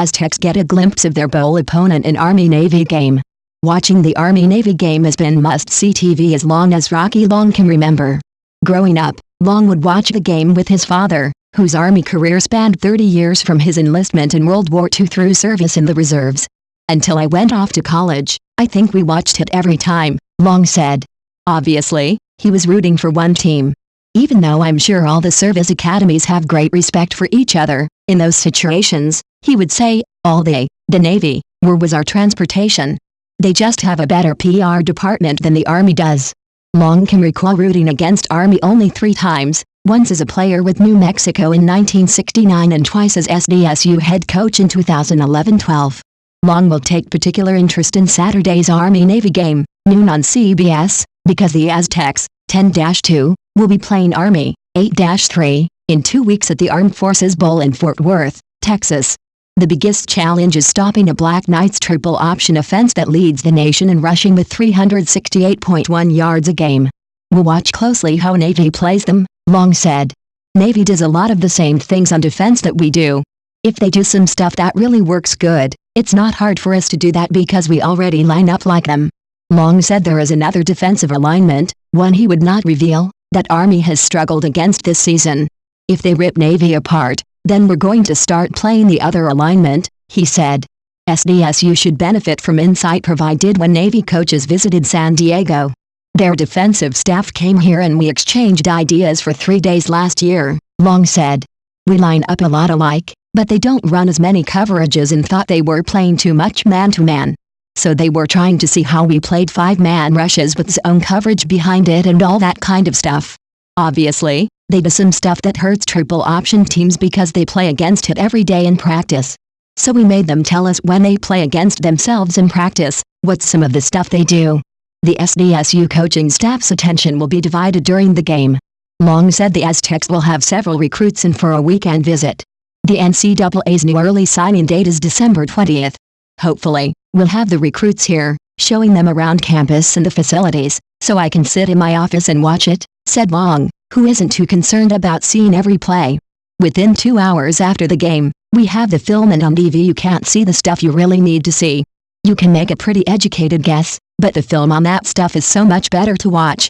Aztecs get a glimpse of their bowl opponent in Army-Navy game. Watching the Army-Navy game has been must-see TV as long as Rocky Long can remember. Growing up, Long would watch the game with his father, whose Army career spanned 30 years from his enlistment in World War II through service in the reserves. Until I went off to college, I think we watched it every time, Long said. Obviously, he was rooting for one team. Even though I'm sure all the service academies have great respect for each other, in those situations, he would say, all the Navy, was our transportation. They just have a better PR department than the Army does. Long can recall rooting against Army only 3 times, once as a player with New Mexico in 1969 and twice as SDSU head coach in 2011-12. Long will take particular interest in Saturday's Army-Navy game, noon on CBS, because the Aztecs, 10-2, will be playing Army, 8-3, in 2 weeks at the Armed Forces Bowl in Fort Worth, Texas. The biggest challenge is stopping a Black Knights triple option offense that leads the nation in rushing with 368.1 yards a game. We'll watch closely how Navy plays them, Long said. Navy does a lot of the same things on defense that we do. If they do some stuff that really works good, it's not hard for us to do that because we already line up like them. Long said there is another defensive alignment, one he would not reveal, that Army has struggled against this season. If they rip Navy apart, then we're going to start playing the other alignment, he said. SDSU should benefit from insight provided when Navy coaches visited San Diego. Their defensive staff came here and we exchanged ideas for 3 days last year, Long said. We line up a lot alike, but they don't run as many coverages and thought they were playing too much man-to-man. So they were trying to see how we played 5-man rushes with zone coverage behind it and all that kind of stuff. Obviously, they do some stuff that hurts triple option teams because they play against it every day in practice. So we made them tell us when they play against themselves in practice, what's some of the stuff they do. The SDSU coaching staff's attention will be divided during the game. Long said the Aztecs will have several recruits in for a weekend visit. The NCAA's new early signing date is December 20th. Hopefully, we'll have the recruits here, showing them around campus and the facilities, so I can sit in my office and watch it, said Long, who isn't too concerned about seeing every play. Within 2 hours after the game, we have the film and on TV you can't see the stuff you really need to see. You can make a pretty educated guess, but the film on that stuff is so much better to watch,